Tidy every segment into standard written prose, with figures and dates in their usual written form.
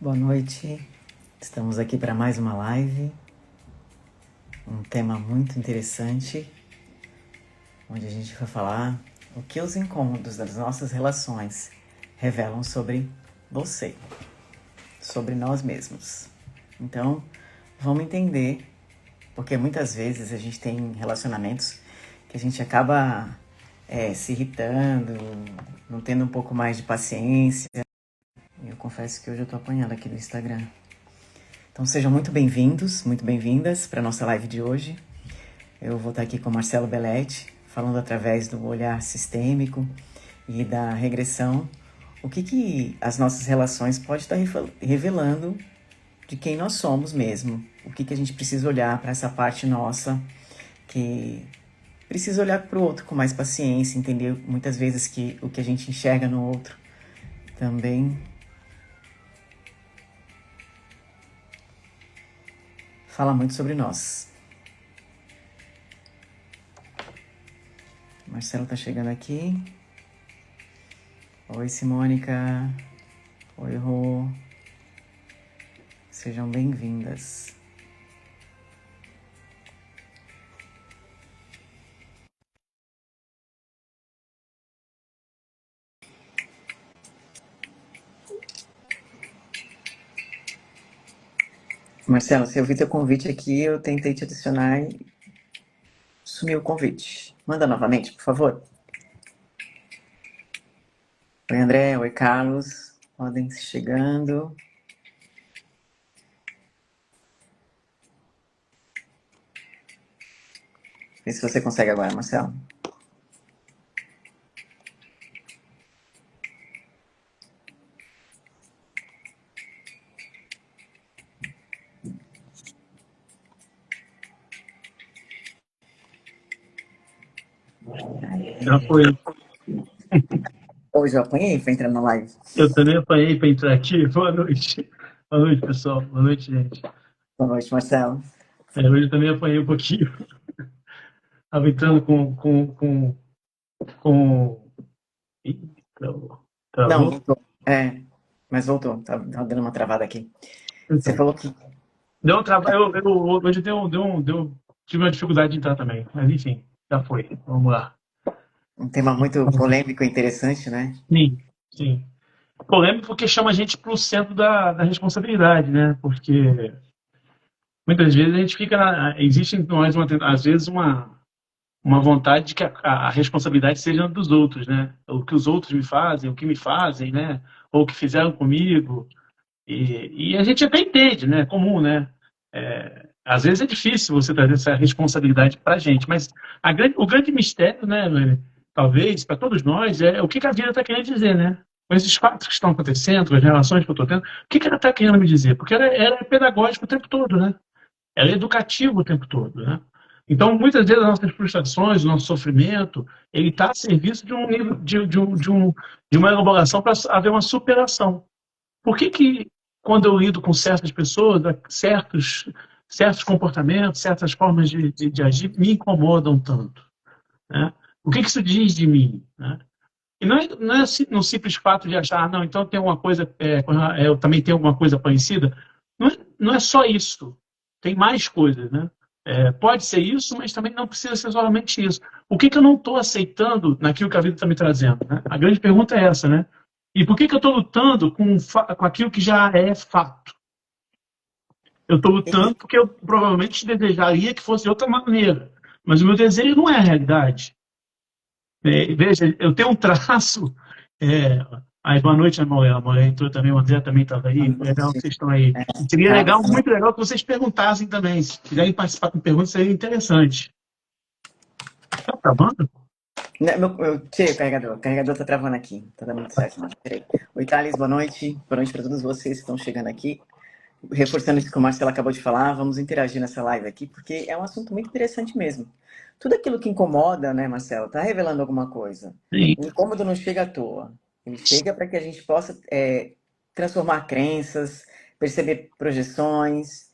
Boa noite, estamos aqui para mais uma live, um tema muito interessante, onde a gente vai falar o que os incômodos das nossas relações revelam sobre você, sobre nós mesmos. Então, vamos entender, porque muitas vezes a gente tem relacionamentos que a gente acaba se irritando, não tendo um pouco mais de paciência. Eu confesso que hoje eu tô apanhando aqui no Instagram. Então sejam muito bem-vindos, muito bem-vindas para a nossa live de hoje. Eu vou estar aqui com o Marcelo Belletti, falando através do olhar sistêmico e da regressão, o que as nossas relações podem estar revelando de quem nós somos mesmo. O que a gente precisa olhar para essa parte nossa, que precisa olhar para o outro com mais paciência, entender muitas vezes que o que a gente enxerga no outro também fala muito sobre nós. O Marcelo tá chegando aqui. Oi, Simônica. Oi, Rô. Sejam bem-vindas. Marcelo, se eu vi teu convite aqui, eu tentei te adicionar e sumiu o convite. Manda novamente, por favor. Oi, André. Oi, Carlos. Podem se chegando. Vê se você consegue agora, Marcelo. Já foi. Hoje eu apanhei pra entrar na live. Eu também apanhei para entrar aqui. Boa noite. Boa noite, pessoal. Boa noite, gente. Boa noite, Marcelo. Hoje eu também apanhei um pouquinho. Estava entrando com... Ih, Não, travou? voltou. Mas voltou. Tá dando uma travada aqui. Você Então. falou que Deu um trabalho. Hoje tive uma dificuldade de entrar também. Mas enfim, já foi. Vamos lá. um tema muito polêmico e interessante, né? Sim, sim. Polêmico porque chama a gente para o centro da responsabilidade, né? Porque muitas vezes a gente fica. Existe em nós, às vezes, uma vontade de que a responsabilidade seja dos outros, né? O que os outros me fazem, o que me fazem, né? Ou o que fizeram comigo. E a gente até entende, né? É comum, né? Às vezes é difícil você trazer essa responsabilidade para a gente, mas o grande mistério, né, Noemi, talvez, para todos nós, é o que a vida está querendo dizer, né? Com esses fatos que estão acontecendo, com as relações que eu estou tendo, o que ela está querendo me dizer? Porque ela é pedagógica o tempo todo, né? Ela é educativa o tempo todo, né? Então, muitas vezes, as nossas frustrações, o nosso sofrimento, ele está a serviço de um nível, de uma elaboração para haver uma superação. Por que, quando eu lido com certas pessoas, certos comportamentos, certas formas de agir me incomodam tanto? Né? O que isso diz de mim? Né? E não é no simples fato de achar, não, então tem uma coisa, eu também tenho alguma coisa parecida. Não é só isso. Tem mais coisas, né? Pode ser isso, mas também não precisa ser somente isso. O que eu não estou aceitando naquilo que a vida está me trazendo? Né? A grande pergunta é essa, né? E por que eu estou lutando com aquilo que já é fato? Eu estou lutando porque eu provavelmente desejaria que fosse de outra maneira. Mas o meu desejo não é a realidade. Veja, eu tenho um traço. É, boa noite, amor. A mulher entrou também, o André também estava aí. Legal que vocês estão aí. Seria Carlos legal, também. muito legal que vocês perguntassem também. Se quiserem participar com perguntas, seria interessante. Está acabando? Não, eu tirei o carregador tá travando aqui. Tá dando muito certo, não. Tirei. Oi, Thales, boa noite. Boa noite para todos vocês que estão chegando aqui. Reforçando isso que o Marcelo acabou de falar, vamos interagir nessa live aqui, porque é um assunto muito interessante mesmo. Tudo aquilo que incomoda, né, Marcelo, tá revelando alguma coisa. Sim. O incômodo não chega à toa. Ele chega para que a gente possa transformar crenças, perceber projeções,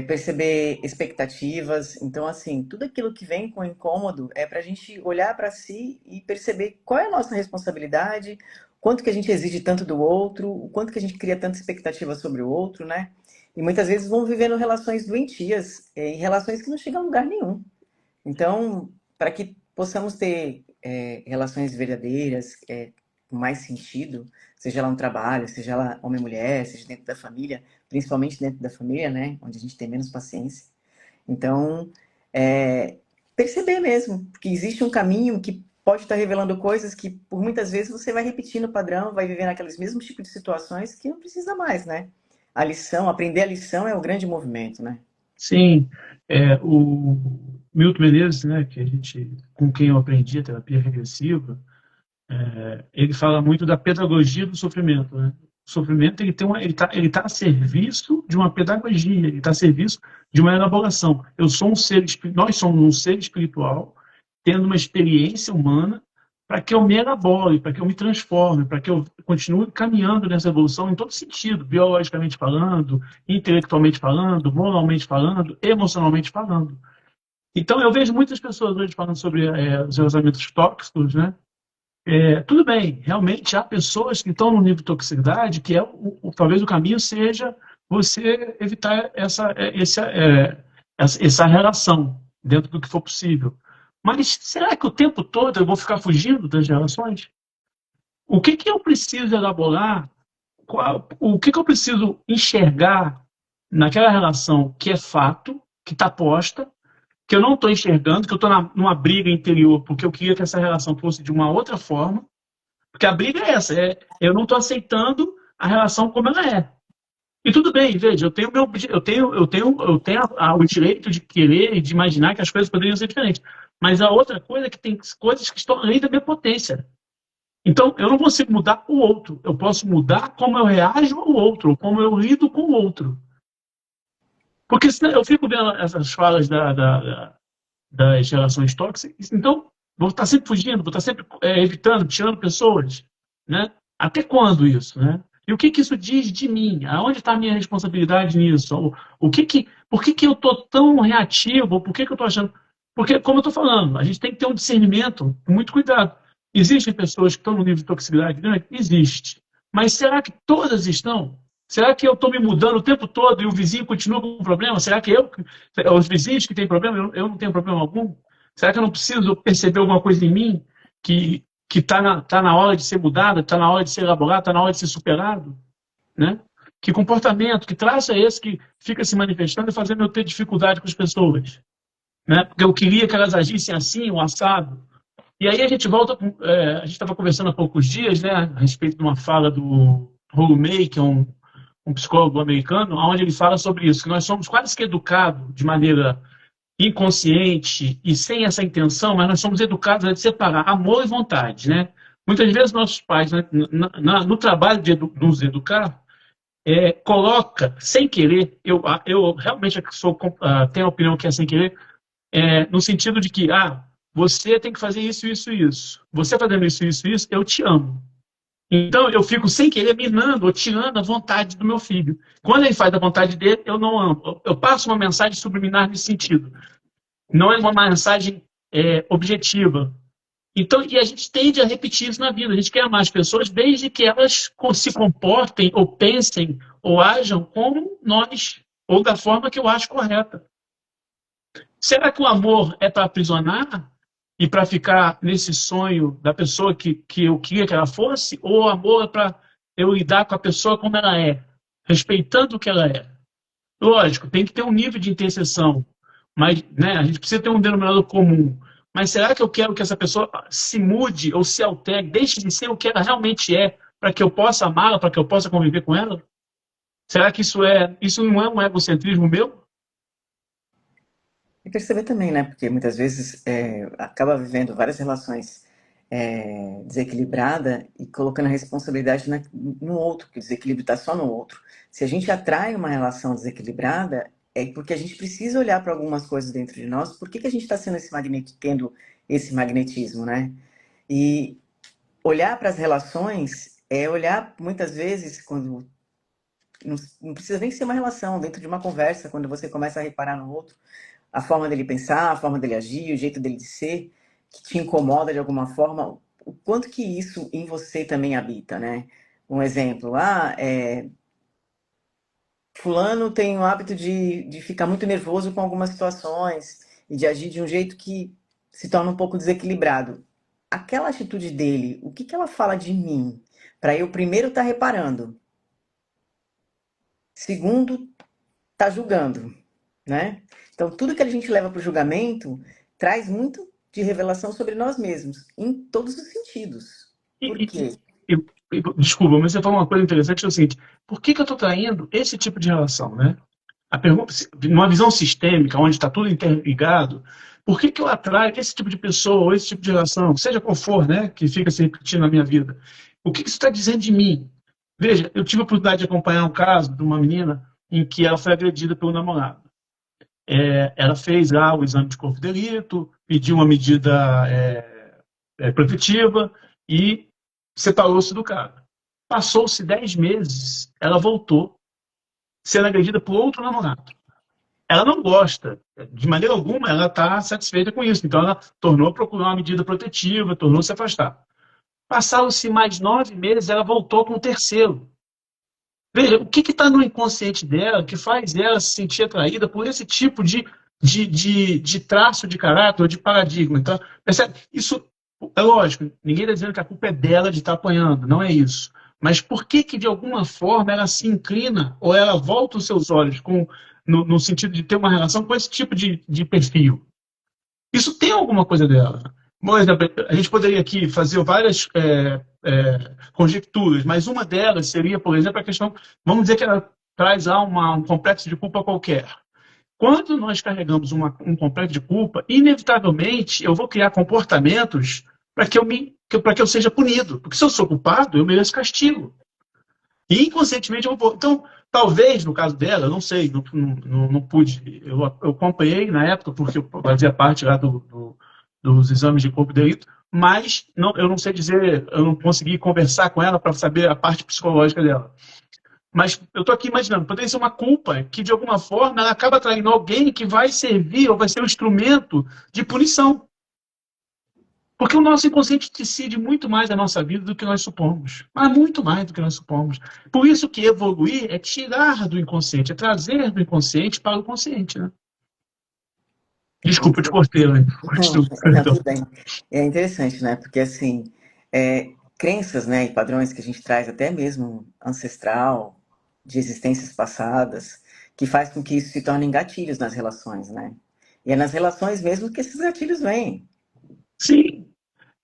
perceber expectativas. Então, assim, tudo aquilo que vem com incômodo é para a gente olhar para si e perceber qual é a nossa responsabilidade, quanto que a gente exige tanto do outro, o quanto que a gente cria tanta expectativa sobre o outro, né? E muitas vezes vão vivendo relações doentias, em relações que não chegam a lugar nenhum. Então, para que possamos ter relações verdadeiras, com mais sentido, seja lá no trabalho, seja lá homem e mulher, seja dentro da família, principalmente dentro da família, né, onde a gente tem menos paciência. Então, é, perceber mesmo que existe um caminho que pode estar revelando coisas que, por muitas vezes, você vai repetindo o padrão, vai vivendo aqueles mesmos tipos de situações que não precisa mais, né? A lição, aprender a lição é o grande movimento, né? Sim, o Milton Menezes, né, com quem eu aprendi a terapia regressiva, ele fala muito da pedagogia do sofrimento, né? O sofrimento ele tá a serviço de uma pedagogia, ele está a serviço de uma elaboração. Nós somos um ser espiritual tendo uma experiência humana para que eu me elabore, para que eu me transforme, para que eu continue caminhando nessa evolução em todo sentido, biologicamente falando, intelectualmente falando, moralmente falando, emocionalmente falando. Então, eu vejo muitas pessoas hoje falando sobre os relacionamentos tóxicos, né? Tudo bem, realmente há pessoas que estão no nível de toxicidade que talvez o caminho seja você evitar essa relação dentro do que for possível. Mas será que o tempo todo eu vou ficar fugindo das relações? O que que eu preciso elaborar? O que que eu preciso enxergar naquela relação que é fato, que está posta, que eu não estou enxergando, que eu estou numa briga interior porque eu queria que essa relação fosse de uma outra forma? Porque a briga é essa, eu não estou aceitando a relação como ela é. E tudo bem, veja, eu tenho o direito de querer e de imaginar que as coisas poderiam ser diferentes. Mas a outra coisa é que tem coisas que estão além da minha potência. Então, eu não consigo mudar o outro. Eu posso mudar como eu reajo ao outro, como eu lido com o outro. Porque senão eu fico vendo essas falas das relações tóxicas, então vou estar sempre fugindo, vou estar sempre evitando, tirando pessoas, né? Até quando isso, né? E o que que isso diz de mim? Aonde está a minha responsabilidade nisso? Por que que eu estou tão reativo? Por que que eu estou achando? Porque, como eu estou falando, a gente tem que ter um discernimento, com muito cuidado. Existem pessoas que estão no nível de toxicidade grande? Existe. Mas será que todas estão? Será que eu estou me mudando o tempo todo e o vizinho continua com problema? Será que os vizinhos que têm problema, eu não tenho problema algum? Será que eu não preciso perceber alguma coisa em mim que tá na hora de ser mudada, está na hora de ser elaborada, está na hora de ser superado? Né? Que comportamento, que traço é esse que fica se manifestando e fazendo eu ter dificuldade com as pessoas? Né? Porque eu queria que elas agissem assim, o assado. E aí a gente volta, a gente estava conversando há poucos dias, né, a respeito de uma fala do Rollo May, que é um psicólogo americano, onde ele fala sobre isso, que nós somos quase que educados de maneira inconsciente e sem essa intenção, mas nós somos educados a separar amor e vontade, né? Muitas vezes nossos pais, né, no trabalho de nos educar, coloca, sem querer, eu realmente tenho a opinião que é sem querer, no sentido de que, você tem que fazer isso, isso, isso. Você fazendo isso, isso, isso, eu te amo. Então, eu fico sem querer minando ou tirando a vontade do meu filho. Quando ele faz a vontade dele, eu não amo. Eu passo uma mensagem subliminar nesse sentido. Não é uma mensagem objetiva. Então, e a gente tende a repetir isso na vida. A gente quer amar as pessoas desde que elas se comportem, ou pensem, ou ajam como nós, ou da forma que eu acho correta. Será que o amor é para aprisionar e para ficar nesse sonho da pessoa que eu queria que ela fosse? Ou o amor é para eu lidar com a pessoa como ela é, respeitando o que ela é? Lógico, tem que ter um nível de interseção, mas, né, a gente precisa ter um denominador comum. Mas será que eu quero que essa pessoa se mude ou se altere, deixe de ser o que ela realmente é, para que eu possa amá-la, para que eu possa conviver com ela? Será que isso não é um egocentrismo meu? E perceber também, né? Porque muitas vezes acaba vivendo várias relações desequilibrada e colocando a responsabilidade no outro, que o desequilíbrio está só no outro. Se a gente atrai uma relação desequilibrada, é porque a gente precisa olhar para algumas coisas dentro de nós. Por que que a gente está sendo tendo esse magnetismo, né? E olhar para as relações é olhar muitas vezes quando não precisa nem ser uma relação, dentro de uma conversa, quando você começa a reparar no outro, a forma dele pensar, a forma dele agir, o jeito dele de ser, que te incomoda de alguma forma, o quanto que isso em você também habita, né? Um exemplo, fulano tem o hábito de ficar muito nervoso com algumas situações e de agir de um jeito que se torna um pouco desequilibrado. Aquela atitude dele, o que que ela fala de mim? Para eu primeiro estar reparando, segundo, estar julgando, né? Então tudo que a gente leva para o julgamento traz muito de revelação sobre nós mesmos, em todos os sentidos. Por E, quê? desculpa, mas você falou uma coisa interessante, é o seguinte, por que que eu estou traindo esse tipo de relação, né? A pergunta, numa visão sistêmica, onde está tudo interligado, por que que eu atraio esse tipo de pessoa ou esse tipo de relação, seja qual for, né, que fica se repetindo na minha vida? O que que isso está dizendo de mim? Veja, eu tive a oportunidade de acompanhar um caso de uma menina em que ela foi agredida pelo namorado. Ela fez lá o exame de corpo de delito, pediu uma medida protetiva e separou-se do cara. Passou-se 10 meses, ela voltou sendo agredida por outro namorado. Ela não gosta, de maneira alguma, ela está satisfeita com isso. Então, ela tornou procurar uma medida protetiva, tornou se afastar. Passaram-se mais 9 meses, ela voltou com o terceiro. Veja, o que está no inconsciente dela que faz ela se sentir atraída por esse tipo de traço de caráter ou de paradigma? Então, percebe? Isso é lógico, ninguém está dizendo que a culpa é dela de estar apanhando, não é isso. Mas por que que, de alguma forma, ela se inclina ou ela volta os seus olhos no sentido de ter uma relação com esse tipo de perfil? Isso tem alguma coisa dela. Por exemplo, a gente poderia aqui fazer várias conjecturas, mas uma delas seria, por exemplo, a questão, vamos dizer que ela traz lá um complexo de culpa qualquer. Quando nós carregamos um complexo de culpa, inevitavelmente eu vou criar comportamentos para que eu seja punido. Porque se eu sou culpado, eu mereço castigo. E inconscientemente eu vou. Então, talvez no caso dela, eu não sei, não pude. Eu acompanhei na época, porque eu fazia parte lá dos exames de corpo de delito, mas não, eu não sei dizer, eu não consegui conversar com ela para saber a parte psicológica dela. Mas eu estou aqui imaginando, poderia ser uma culpa que, de alguma forma, ela acaba atraindo alguém que vai servir ou vai ser um instrumento de punição. Porque o nosso inconsciente decide muito mais a nossa vida do que nós supomos. Mas muito mais do que nós supomos. Por isso que evoluir é tirar do inconsciente, é trazer do inconsciente para o consciente, né? Desculpa, eu te cortei, né? Não, tudo bem. É interessante, né? Porque assim, crenças, né, e padrões que a gente traz até mesmo ancestral, de existências passadas, que faz com que isso se tornem gatilhos nas relações, né? E é nas relações mesmo que esses gatilhos vêm. Sim,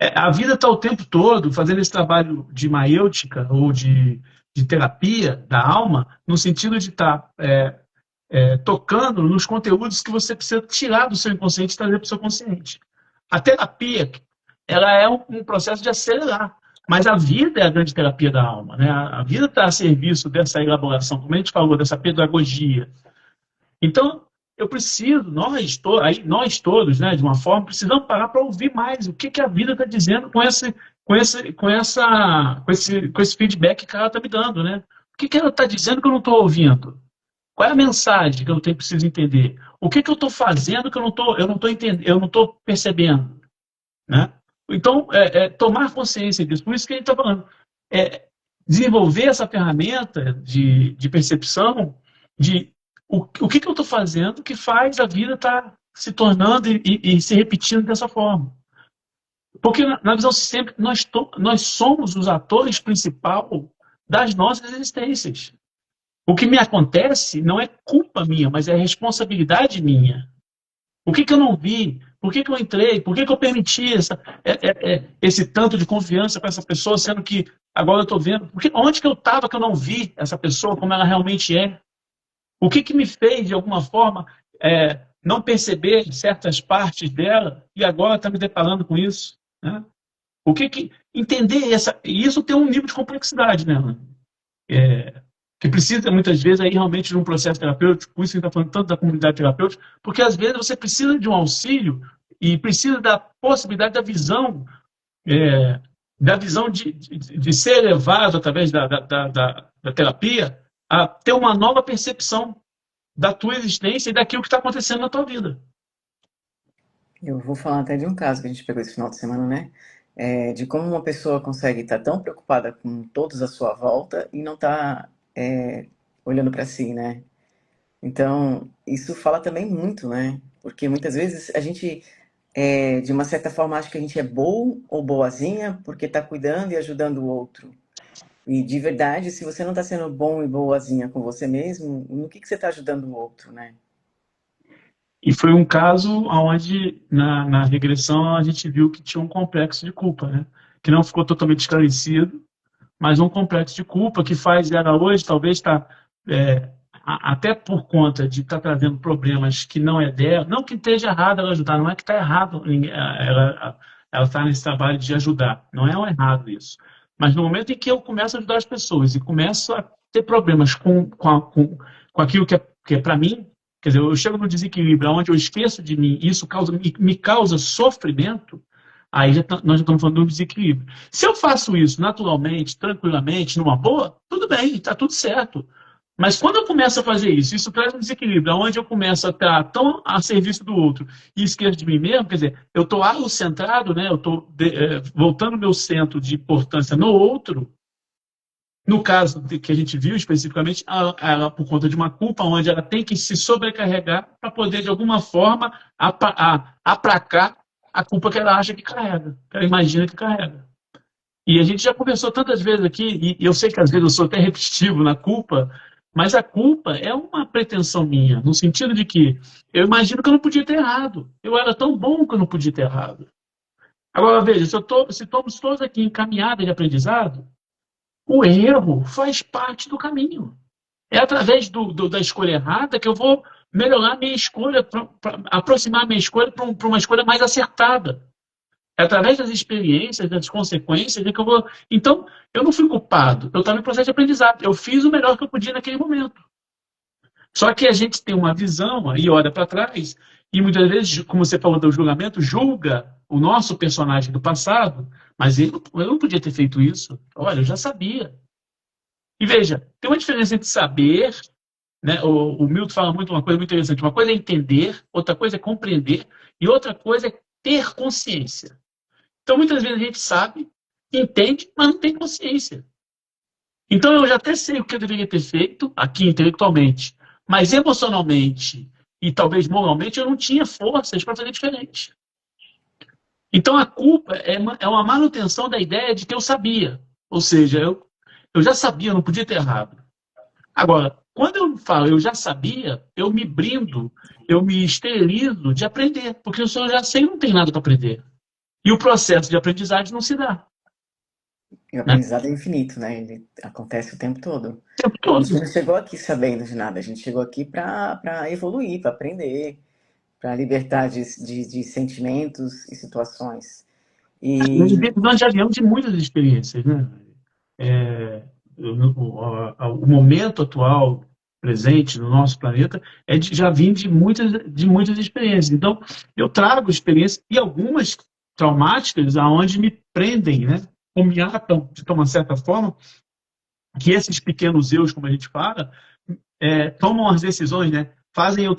a vida está o tempo todo fazendo esse trabalho de maêutica ou de terapia da alma, no sentido de estar tocando nos conteúdos que você precisa tirar do seu inconsciente e trazer para o seu consciente. A terapia, ela é um processo de acelerar, mas a vida é a grande terapia da alma, né? A vida está a serviço dessa elaboração, como a gente falou, dessa pedagogia. Então, eu preciso, nós todos, né, de uma forma, precisamos parar para ouvir mais o que, que a vida está dizendo com esse feedback que ela está me dando, né? O que, que ela está dizendo que eu não estou ouvindo? Qual é a mensagem que eu preciso entender? O que, que eu estou fazendo que eu não estou entendendo, eu não estou percebendo, né? Então, tomar consciência disso. Por isso que a gente está falando. Desenvolver essa ferramenta de percepção de o que, que eu estou fazendo que faz a vida estar se tornando e se repetindo dessa forma. Porque na visão sistêmica, nós somos os atores principais das nossas existências. O que me acontece não é culpa minha, mas é responsabilidade minha. O que, que eu não vi? Por que, que eu entrei? Por que, que eu permiti esse tanto de confiança com essa pessoa, sendo que agora eu estou vendo? Onde que eu estava que eu não vi essa pessoa como ela realmente é? O que, que me fez, de alguma forma, não perceber certas partes dela e agora está me deparando com isso? Né? O que que entender essa. E isso tem um nível de complexidade, né, Ana? Que precisa, muitas vezes, aí realmente de um processo terapêutico, por isso que a gente está falando tanto da comunidade terapêutica, porque às vezes você precisa de um auxílio e precisa da possibilidade da visão de ser elevado através da terapia a ter uma nova percepção da tua existência e daquilo que está acontecendo na tua vida. Eu vou falar até de um caso que a gente pegou esse final de semana, né? de como uma pessoa consegue estar tão preocupada com todos à sua volta e não está olhando para si, né? Então, isso fala também muito, né? Porque muitas vezes a gente, de uma certa forma, acha que a gente é bom ou boazinha porque está cuidando e ajudando o outro. E de verdade, se você não está sendo bom e boazinha com você mesmo, no que você está ajudando o outro, né? E foi um caso onde, na regressão, a gente viu que tinha um complexo de culpa, né? Que não ficou totalmente esclarecido, mas um complexo de culpa que faz ela hoje talvez estar, até por conta de estar trazendo problemas que não é dela, não que esteja errado ela ajudar, não é que está errado ela está nesse trabalho de ajudar, não é um errado isso. Mas no momento em que eu começo a ajudar as pessoas e começo a ter problemas com aquilo que é para mim, quer dizer, eu chego no desequilíbrio onde eu esqueço de mim, isso me causa sofrimento, aí nós já estamos falando de um desequilíbrio. Se eu faço isso naturalmente, tranquilamente, numa boa, tudo bem, está tudo certo. Mas quando eu começo a fazer isso, isso traz um desequilíbrio, onde eu começo a estar tão a serviço do outro e esqueço de mim mesmo, quer dizer, eu estou autocentrado, né? Eu estou voltando meu centro de importância no outro. No caso que a gente viu especificamente, ela, por conta de uma culpa, onde ela tem que se sobrecarregar para poder, de alguma forma, aplacar a culpa que ela acha que carrega, que ela imagina que carrega. E a gente já conversou tantas vezes aqui, e eu sei que às vezes eu sou até repetitivo na culpa, mas a culpa é uma pretensão minha, no sentido de que eu imagino que eu não podia ter errado. Eu era tão bom que eu não podia ter errado. Agora, veja, se estamos todos aqui em caminhada de aprendizado, o erro faz parte do caminho. É através da escolha errada que eu vou melhorar a minha escolha, aproximar a minha escolha para uma escolha mais acertada. É através das experiências, das consequências, que eu vou. Então, eu não fui culpado. Eu estava em processo de aprendizado. Eu fiz o melhor que eu podia naquele momento. Só que a gente tem uma visão e olha para trás, e muitas vezes, como você falou do julgamento, julga o nosso personagem do passado, mas eu não podia ter feito isso. Olha, eu já sabia. E veja, tem uma diferença entre saber, né? O Milton fala muito uma coisa muito interessante. Uma coisa é entender, outra coisa é compreender, e outra coisa é ter consciência. Então, muitas vezes a gente sabe, entende, mas não tem consciência. Então, eu já até sei o que eu deveria ter feito aqui intelectualmente, mas emocionalmente e talvez moralmente eu não tinha forças para fazer diferente. Então, a culpa é uma manutenção da ideia de que eu sabia. Ou seja, eu já sabia, eu não podia ter errado. Agora, quando eu falo eu já sabia, eu me brindo, eu me esterilizo de aprender, porque eu só já sei, não tem nada para aprender. E o processo de aprendizagem não se dá. E o Né? aprendizado é infinito, né? Ele acontece o tempo todo. O tempo A gente todo. não chegou aqui sabendo de nada, a gente chegou aqui para evoluir, para aprender, para libertar de sentimentos e situações. E Nós já viemos de muitas experiências, né? É, o momento atual, presente no nosso planeta, já vim de muitas experiências. Então, eu trago experiências e algumas traumáticas aonde me prendem, né? Ou me atam, de uma certa forma, que esses pequenos eus, como a gente fala, tomam as decisões, né? Fazem eu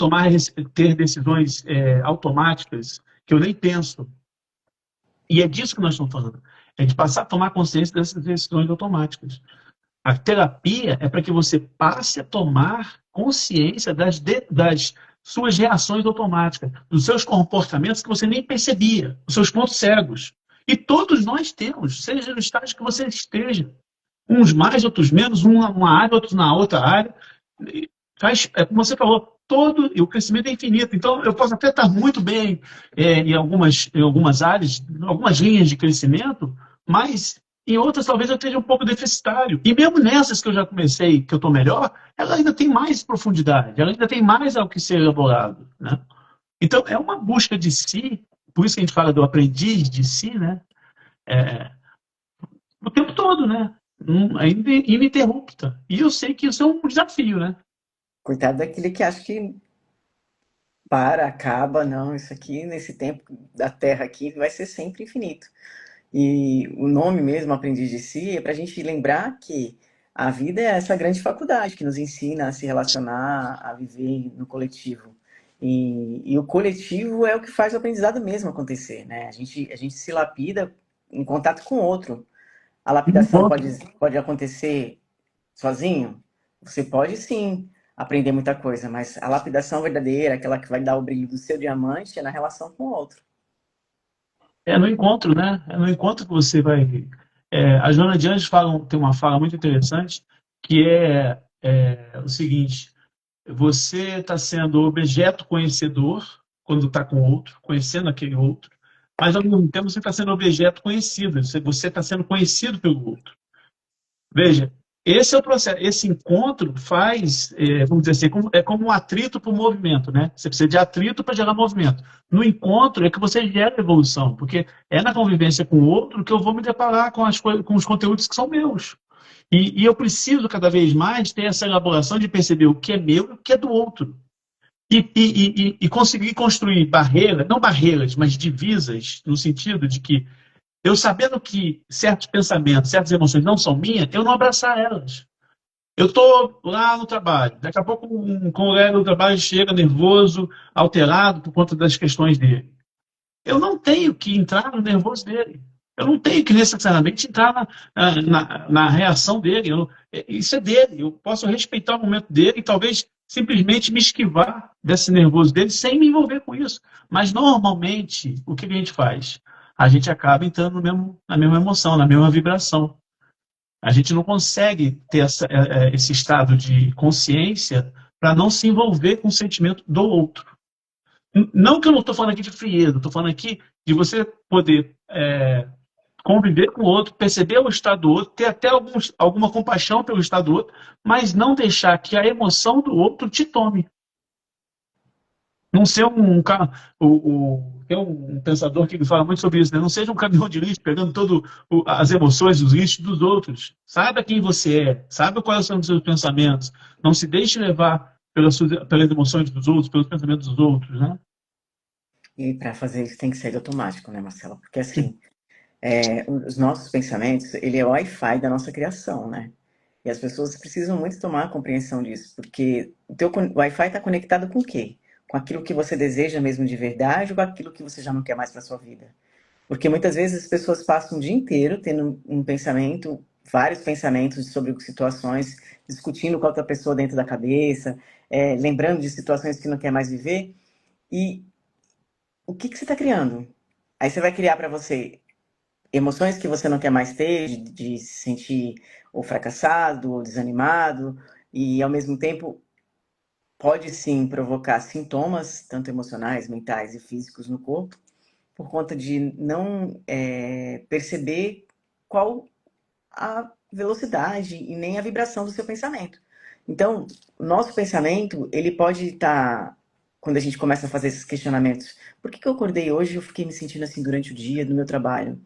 ter decisões automáticas que eu nem penso. E é disso que nós estamos falando. É de passar a tomar consciência dessas decisões automáticas. A terapia é para que você passe a tomar consciência das suas reações automáticas, dos seus comportamentos que você nem percebia, os seus pontos cegos. E todos nós temos, seja no estágio que você esteja. Uns mais, outros menos, uma área, outros na outra área. Como você falou, e o crescimento é infinito. Então, eu posso até estar muito bem em algumas áreas, em algumas linhas de crescimento, mas em outras talvez eu esteja um pouco deficitário. E mesmo nessas que eu já comecei, que eu estou melhor, ela ainda tem mais profundidade, ela ainda tem mais ao que ser elaborado. Né? Então, é uma busca de si, por isso que a gente fala do aprendiz de si, né? É, o tempo todo, né? Ainda ininterrupta. E eu sei que isso é um desafio, né? coitado daquele que acha que acaba, não, isso aqui, nesse tempo da Terra aqui, vai ser sempre infinito. E o nome mesmo, Aprendiz de Si, é para a gente lembrar que a vida é essa grande faculdade que nos ensina a se relacionar, a viver no coletivo. E o coletivo é o que faz o aprendizado mesmo acontecer, né? A gente se lapida em contato com o outro. A Um lapidação ponto. pode acontecer sozinho? Você pode sim aprender muita coisa, mas a lapidação verdadeira, aquela que vai dar o brilho do seu diamante, é na relação com o outro. É no encontro, né? É no encontro que você vai. A Joana de Anjos tem uma fala muito interessante, que é o seguinte: você está sendo objeto conhecedor quando está com o outro, conhecendo aquele outro, mas ao mesmo tempo você está sendo objeto conhecido, você está sendo conhecido pelo outro. Veja, esse é o processo. Esse encontro faz, vamos dizer assim, é como um atrito para o movimento, né? Você precisa de atrito para gerar movimento. No encontro é que você gera evolução, porque é na convivência com o outro que eu vou me deparar com com os conteúdos que são meus. E eu preciso cada vez mais ter essa elaboração de perceber o que é meu e o que é do outro. E conseguir construir barreiras, não barreiras, mas divisas, no sentido de que eu sabendo que certos pensamentos, certas emoções não são minhas, eu não abraçar elas. Eu estou lá no trabalho, daqui a pouco um colega do trabalho chega nervoso, alterado por conta das questões dele. Eu não tenho que entrar no nervoso dele. Eu não tenho que necessariamente entrar na reação dele. Isso é dele. Eu posso respeitar o momento dele e talvez simplesmente me esquivar desse nervoso dele sem me envolver com isso. Mas normalmente, o que a gente faz? A gente acaba entrando na mesma emoção, na mesma vibração. A gente não consegue ter esse estado de consciência para não se envolver com o sentimento do outro. Não que eu não estou falando aqui de frieza, estou falando aqui de você poder conviver com o outro, perceber o estado do outro, ter até alguma compaixão pelo estado do outro, mas não deixar que a emoção do outro te tome. Não ser tem um pensador que fala muito sobre isso, né? Não seja um caminhão de lixo pegando todas as emoções, os lixos dos outros. Saiba quem você é, saiba quais são os seus pensamentos. Não se deixe levar pelas emoções dos outros, pelos pensamentos dos outros, né? E para fazer isso tem que ser automático, né, Marcelo? Porque assim, os nossos pensamentos, ele é o Wi-Fi da nossa criação, né? E as pessoas precisam muito tomar compreensão disso, porque o teu Wi-Fi está conectado com o quê? Com aquilo que você deseja mesmo de verdade ou com aquilo que você já não quer mais para sua vida? Porque muitas vezes as pessoas passam o dia inteiro tendo um pensamento, vários pensamentos sobre situações, discutindo com a outra pessoa dentro da cabeça, lembrando de situações que não quer mais viver. E o que você está criando? Aí você vai criar para você emoções que você não quer mais ter, de se sentir ou fracassado, ou desanimado, e ao mesmo tempo pode sim provocar sintomas, tanto emocionais, mentais e físicos no corpo, por conta de não perceber qual a velocidade e nem a vibração do seu pensamento. Então, o nosso pensamento, ele pode estar, quando a gente começa a fazer esses questionamentos, por que eu acordei hoje e eu fiquei me sentindo assim durante o dia no meu trabalho?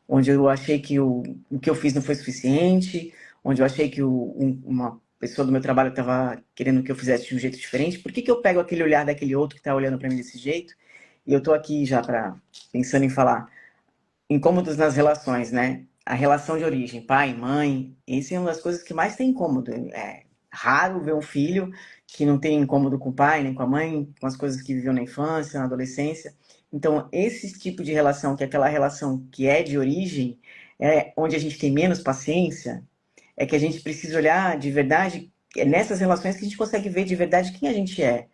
Onde eu achei que o que eu fiz não foi suficiente, onde eu achei que uma pessoa do meu trabalho estava querendo que eu fizesse de um jeito diferente, por que eu pego aquele olhar daquele outro que está olhando para mim desse jeito? E eu estou aqui já pensando em falar incômodos nas relações, né? A relação de origem, pai, mãe, esse é uma das coisas que mais tem incômodo. É raro ver um filho que não tem incômodo com o pai, nem com a mãe, com as coisas que viveu na infância, na adolescência. Então, esse tipo de relação, que é aquela relação que é de origem, onde a gente tem menos paciência, é que a gente precisa olhar de verdade, é nessas relações que a gente consegue ver de verdade quem a gente é.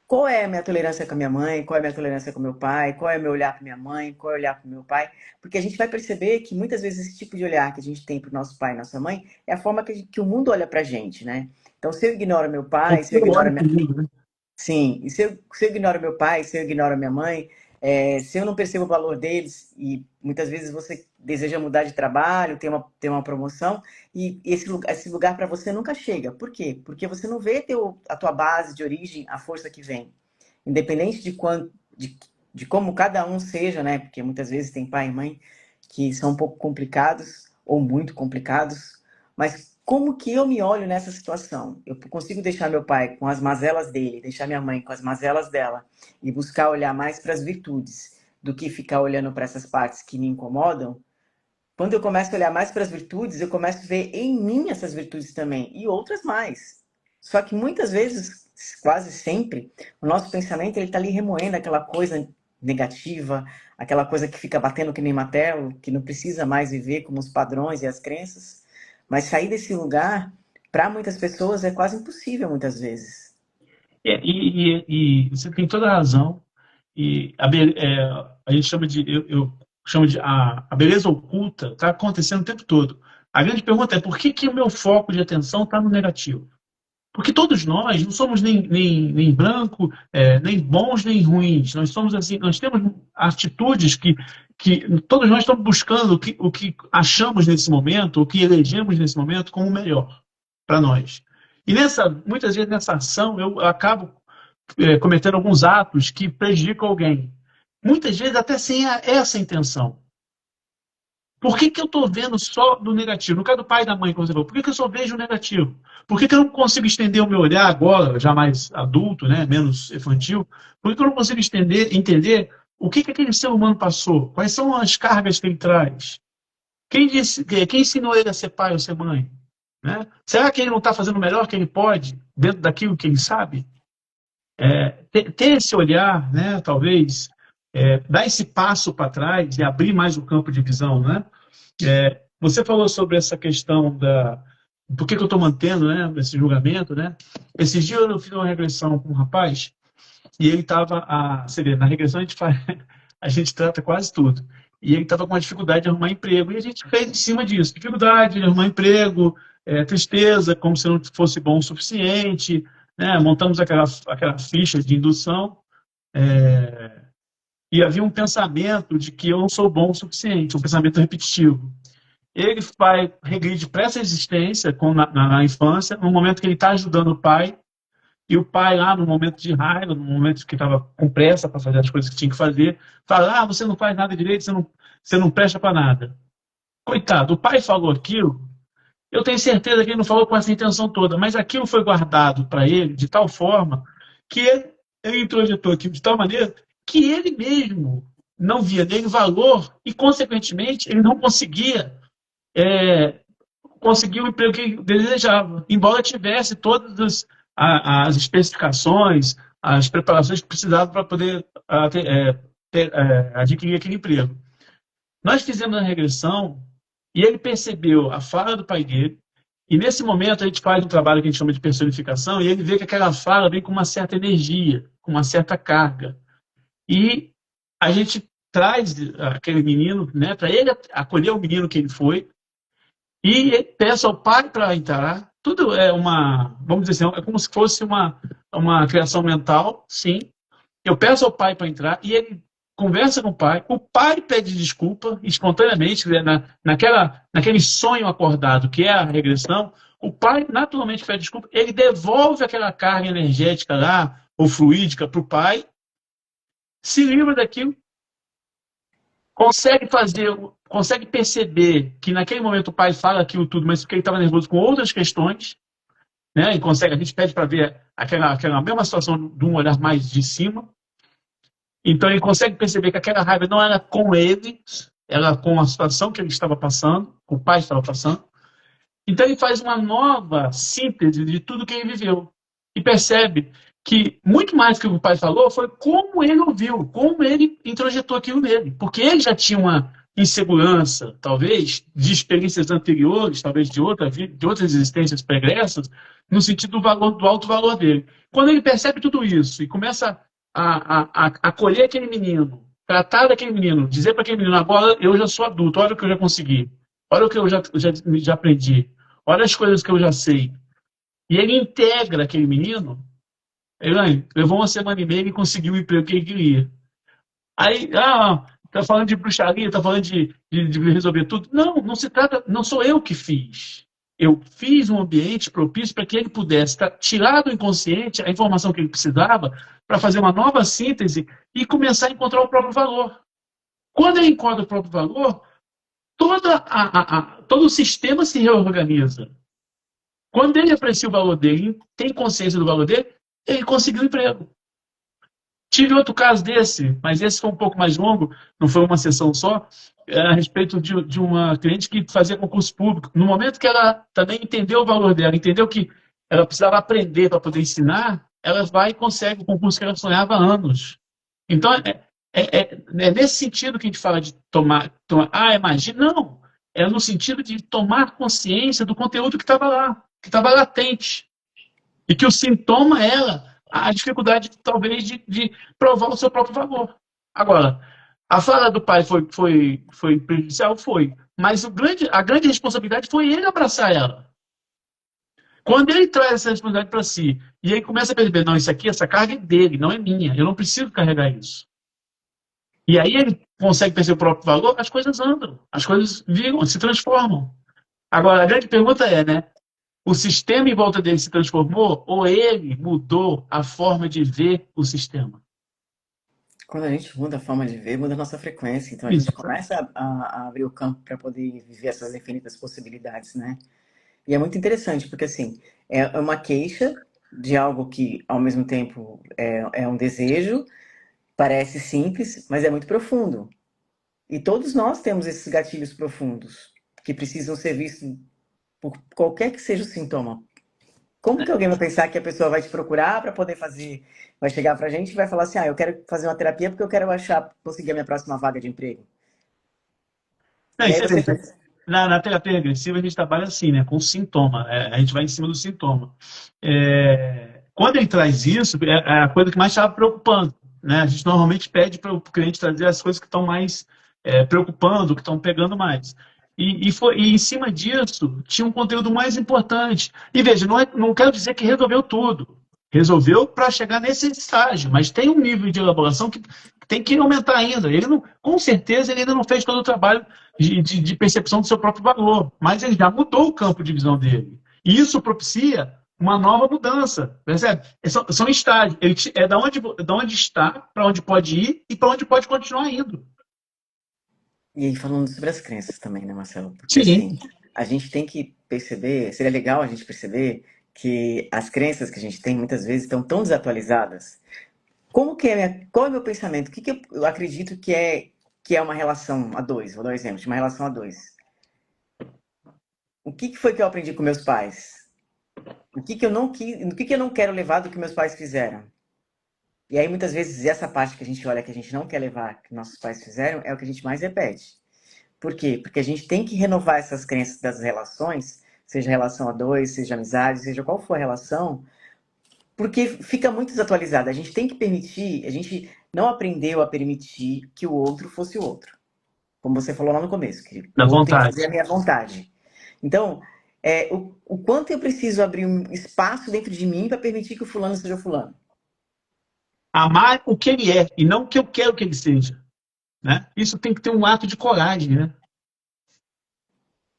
Qual é a minha tolerância com a minha mãe? Qual é a minha tolerância com o meu pai? Qual é o meu olhar para minha mãe? Qual é o olhar para o meu pai? Porque a gente vai perceber que muitas vezes esse tipo de olhar que a gente tem para o nosso pai e nossa mãe é a forma que o mundo olha para a gente, né? Então, se eu ignoro meu É pai, se eu ignoro psicológico minha... mesmo, né? Sim, e se eu ignoro meu pai, se eu ignoro minha mãe, se eu não percebo o valor deles, e muitas vezes você deseja mudar de trabalho, ter uma promoção, e esse lugar para você nunca chega. Por quê? Porque você não vê a tua base de origem, a força que vem. Independente de como cada um seja, né? Porque muitas vezes tem pai e mãe que são um pouco complicados ou muito complicados, mas como que eu me olho nessa situação? Eu consigo deixar meu pai com as mazelas dele, deixar minha mãe com as mazelas dela e buscar olhar mais para as virtudes do que ficar olhando para essas partes que me incomodam? Quando eu começo a olhar mais para as virtudes, eu começo a ver em mim essas virtudes também e outras mais. Só que muitas vezes, quase sempre, o nosso pensamento ele está ali remoendo aquela coisa negativa, aquela coisa que fica batendo que nem martelo, que não precisa mais viver como os padrões e as crenças. Mas sair desse lugar, para muitas pessoas, é quase impossível muitas vezes. E você tem toda a razão. E a gente chama de, eu chamo de a beleza oculta está acontecendo o tempo todo. A grande pergunta é por que, que o meu foco de atenção está no negativo? Porque todos nós não somos nem branco, nem bons, nem ruins. Nós somos assim, nós temos atitudes que todos nós estamos buscando o que achamos nesse momento, o que elegemos nesse momento como o melhor para nós. E muitas vezes nessa ação eu acabo cometendo alguns atos que prejudicam alguém. Muitas vezes até sem essa intenção. Por que, que eu estou vendo só do negativo? No caso do pai e da mãe, como você falou, por que, que eu só vejo o negativo? Por que, que eu não consigo estender o meu olhar agora, já mais adulto, né, menos infantil? Por que, que eu não consigo entender o que, que aquele ser humano passou? Quais são as cargas que ele traz? Quem ensinou ele a ser pai ou ser mãe? Né? Será que ele não está fazendo o melhor que ele pode, dentro daquilo que ele sabe? Ter esse olhar, né, talvez, dar esse passo para trás e abrir mais o campo de visão, né? Você falou sobre essa questão da por que, que eu estou mantendo, né, esse julgamento, né? Esses dias eu fiz uma regressão com um rapaz e ele estava, você vê, na regressão a gente trata quase tudo. E ele estava com uma dificuldade de arrumar emprego e a gente fez em cima disso, dificuldade de arrumar emprego, tristeza, como se não fosse bom o suficiente, né? Montamos aquela ficha de indução. E havia um pensamento de que eu não sou bom o suficiente, um pensamento repetitivo. Ele vai regride para essa existência na infância, no momento que ele está ajudando o pai, e o pai lá no momento de raiva, no momento que estava com pressa para fazer as coisas que tinha que fazer, fala, você não faz nada direito, você não presta para nada. Coitado, o pai falou aquilo, eu tenho certeza que ele não falou com essa intenção toda, mas aquilo foi guardado para ele de tal forma que ele introjetou aquilo de tal maneira que ele mesmo não via nele valor e, consequentemente, ele não conseguia conseguir o emprego que ele desejava, embora tivesse todas as especificações, as preparações que precisava para poder adquirir aquele emprego. Nós fizemos a regressão e ele percebeu a fala do pai dele, e nesse momento a gente faz um trabalho que a gente chama de personificação, e ele vê que aquela fala vem com uma certa energia, com uma certa carga. E a gente traz aquele menino, né, para ele acolher o menino que ele foi, e peça ao pai para entrar. Tudo é vamos dizer assim, é como se fosse uma criação mental, sim. Eu peço ao pai para entrar e ele conversa com o pai pede desculpa espontaneamente, né, naquele sonho acordado que é a regressão, o pai naturalmente pede desculpa, ele devolve aquela carga energética lá, ou fluídica, para o pai, se livra daquilo, consegue perceber que naquele momento o pai fala aquilo tudo, mas porque ele estava nervoso com outras questões, né? E a gente pede para ver aquela mesma situação de um olhar mais de cima. Então ele consegue perceber que aquela raiva não era com ele, era com a situação que ele estava passando, que o pai estava passando. Então ele faz uma nova síntese de tudo que ele viveu e percebe que muito mais do que o pai falou foi como ele ouviu, como ele introjetou aquilo nele, porque ele já tinha uma insegurança, talvez, de experiências anteriores, talvez de outras existências pregressas, no sentido do alto valor dele. Quando ele percebe tudo isso e começa a acolher aquele menino, tratar daquele menino, dizer para aquele menino, agora eu já sou adulto, olha o que eu já consegui, olha o que eu já aprendi, olha as coisas que eu já sei. E ele integra aquele menino. Ele levou uma semana e meia e conseguiu o emprego que ele queria. Aí, tá falando de bruxaria, tá falando de resolver tudo. Não, não se trata, não sou eu que fiz. Eu fiz um ambiente propício para que ele pudesse tirar do inconsciente a informação que ele precisava para fazer uma nova síntese e começar a encontrar o próprio valor. Quando ele encontra o próprio valor, todo o sistema se reorganiza. Quando ele aprecia o valor dele, tem consciência do valor dele, ele conseguiu um emprego. Tive outro caso desse, mas esse foi um pouco mais longo, não foi uma sessão só, a respeito de uma cliente que fazia concurso público. No momento que ela também entendeu o valor dela, entendeu que ela precisava aprender para poder ensinar, ela vai e consegue o concurso que ela sonhava há anos. Então, É nesse sentido que a gente fala de tomar é magia. Não, é no sentido de tomar consciência do conteúdo que estava lá, que estava latente. E que o sintoma era a dificuldade, talvez, de provar o seu próprio valor. Agora, a fala do pai foi prejudicial? Foi. Mas a grande responsabilidade foi ele abraçar ela. Quando ele traz essa responsabilidade para si, e aí começa a perceber, não, isso aqui, essa carga é dele, não é minha, eu não preciso carregar isso. E aí ele consegue perceber o próprio valor, as coisas andam, as coisas viram, se transformam. Agora, a grande pergunta é, né? O sistema em volta dele se transformou ou ele mudou a forma de ver o sistema? Quando a gente muda a forma de ver, muda a nossa frequência. Então a gente Isso. começa a abrir o campo para poder viver essas infinitas possibilidades, né? E é muito interessante, porque assim, é uma queixa de algo que ao mesmo tempo é um desejo, parece simples, mas é muito profundo. E todos nós temos esses gatilhos profundos que precisam ser vistos por qualquer que seja o sintoma. Como que alguém vai pensar que a pessoa vai te procurar para poder fazer, vai chegar pra gente e vai falar assim, eu quero fazer uma terapia porque eu quero conseguir a minha próxima vaga de emprego. Não, E aí isso é você verdade. pensa, Na terapia regressiva, a gente trabalha assim, né, com sintoma. A gente vai em cima do sintoma. Quando ele traz isso, é a coisa que mais estava preocupando. Né? A gente normalmente pede para o cliente trazer as coisas que estão mais preocupando, que estão pegando mais. E em cima disso, tinha um conteúdo mais importante. E veja, não quero dizer que resolveu tudo. Resolveu para chegar nesse estágio, mas tem um nível de elaboração que tem que aumentar ainda. Ele não, com certeza, ele ainda não fez todo o trabalho de percepção do seu próprio valor, mas ele já mudou o campo de visão dele. E isso propicia uma nova mudança, percebe? São estágios. É da onde está, para onde pode ir e para onde pode continuar indo. e aí falando sobre as crenças também, né, Marcelo? Porque Sim. assim, a gente tem que perceber, seria legal a gente perceber que as crenças que a gente tem muitas vezes estão tão desatualizadas. Qual é o meu pensamento? O que eu acredito que é uma relação a dois? Vou dar um exemplo de uma relação a dois. O que foi que eu aprendi com meus pais? O que eu não quero levar do que meus pais fizeram? E aí, muitas vezes, essa parte que a gente olha que a gente não quer levar, que nossos pais fizeram, é o que a gente mais repete. Por quê? Porque a gente tem que renovar essas crenças das relações, seja relação a dois, seja amizade, seja qual for a relação, porque fica muito desatualizada. A gente tem que permitir, a gente não aprendeu a permitir que o outro fosse o outro. Como você falou lá no começo, que Da o outro tem que vontade. fazer a minha vontade. Então, o quanto eu preciso abrir um espaço dentro de mim para permitir que o fulano seja o fulano. Amar o que ele é e não o que eu quero que ele seja. Né? Isso tem que ter um ato de coragem, né?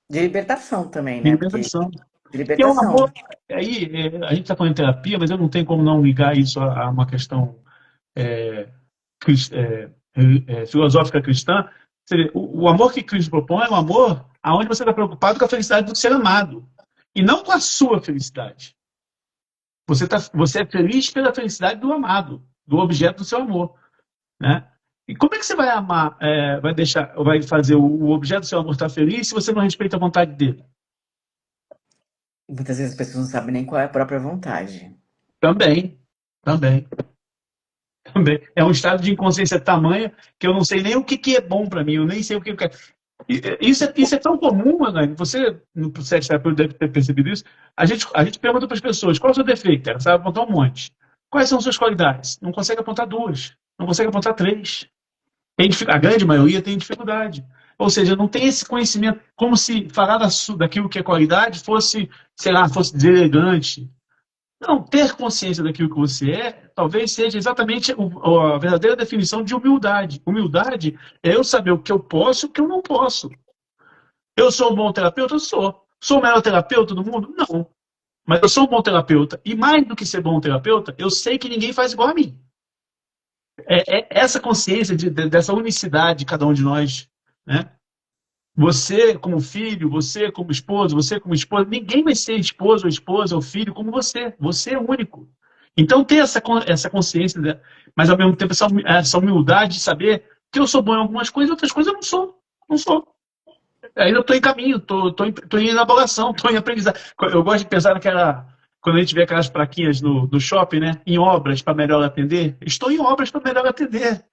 De libertação também, De né? Porque libertação. de Que é um libertação. amor. Aí, a gente está falando em terapia, mas eu não tenho como não ligar isso a uma questão é, filosófica cristã. O amor que Cristo propõe é um amor aonde você está preocupado com a felicidade do ser amado e não com a sua felicidade. Você é feliz pela felicidade do amado, do objeto do seu amor, né? E como é que você vai amar, vai fazer o objeto do seu amor estar feliz se você não respeita a vontade dele? Muitas vezes as pessoas não sabem nem qual é a própria vontade. Também, também, também. É um estado de inconsciência tamanha que eu não sei nem o que é bom para mim, eu nem sei o que eu quero. Isso é tão comum, Ana. Você, no processo terapêutico, deve ter percebido isso. A gente pergunta para as pessoas qual é o seu defeito. Ela sabe apontar um monte. Quais são as suas qualidades? Não consegue apontar duas. Não consegue apontar três. A grande maioria tem dificuldade. Ou seja, não tem esse conhecimento, como se falar daquilo que é qualidade fosse, sei lá, fosse deselegante. Não, ter consciência daquilo que você é, talvez seja exatamente a verdadeira definição de humildade. Humildade é eu saber o que eu posso e o que eu não posso. Eu sou um bom terapeuta? Eu sou. Sou o melhor terapeuta do mundo? Não. Mas eu sou um bom terapeuta. E mais do que ser bom terapeuta, eu sei que ninguém faz igual a mim. Essa consciência dessa unicidade de cada um de nós, né? Você como filho, você como esposo, você como esposa, ninguém vai ser esposo ou esposa ou filho como você. Você é único. Então ter essa consciência, mas ao mesmo tempo essa humildade de saber que eu sou bom em algumas coisas, outras coisas eu não sou. Não sou. Ainda estou em caminho, estou em elaboração, estou em aprendizagem. Eu gosto de pensar quando a gente vê aquelas plaquinhas no shopping, né? Em obras para melhor atender. Estou em obras para melhor atender.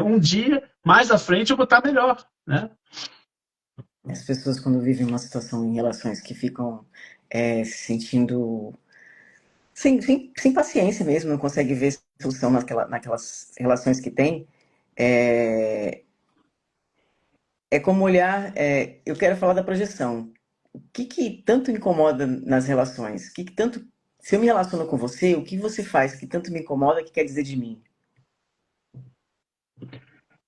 Um dia, mais à frente, eu vou estar melhor, né? As pessoas, quando vivem uma situação em relações que ficam se sentindo sem paciência mesmo, não conseguem ver solução naquelas relações que tem, é, é como olhar. Eu quero falar da projeção. O que tanto incomoda nas relações? O que tanto. Se eu me relaciono com você, o que você faz que tanto me incomoda, que quer dizer de mim?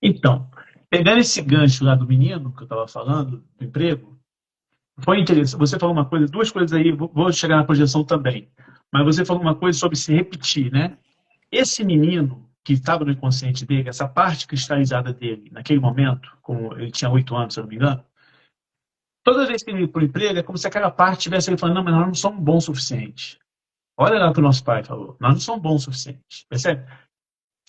Então, pegando esse gancho lá do menino que eu estava falando, do emprego, foi interessante. Você falou uma coisa, duas coisas aí, vou chegar na projeção também. Mas você falou uma coisa sobre se repetir, né? Esse menino que estava no inconsciente dele, essa parte cristalizada dele, naquele momento, como ele tinha 8 anos, se eu não me engano, toda vez que ele ia para o emprego, é como se aquela parte estivesse ele falando, não, mas nós não somos bons o suficiente. Olha lá o que o nosso pai falou, nós não somos bons o suficiente. Percebe?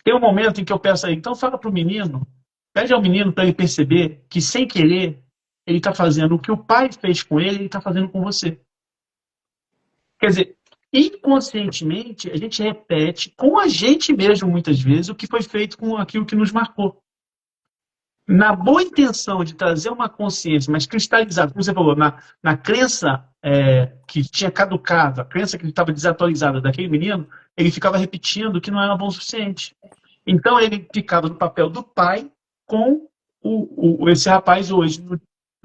Tem um momento em que eu peço aí, então fala para o menino, pede ao menino para ele perceber que, sem querer, ele está fazendo o que o pai fez com ele está fazendo com você. Quer dizer, inconscientemente, a gente repete com a gente mesmo, muitas vezes, o que foi feito com aquilo que nos marcou. Na boa intenção de trazer uma consciência mais cristalizada, como você falou, na crença que tinha caducado, a crença que estava desatualizada daquele menino, ele ficava repetindo que não era bom o suficiente. Então ele ficava no papel do pai com esse rapaz hoje,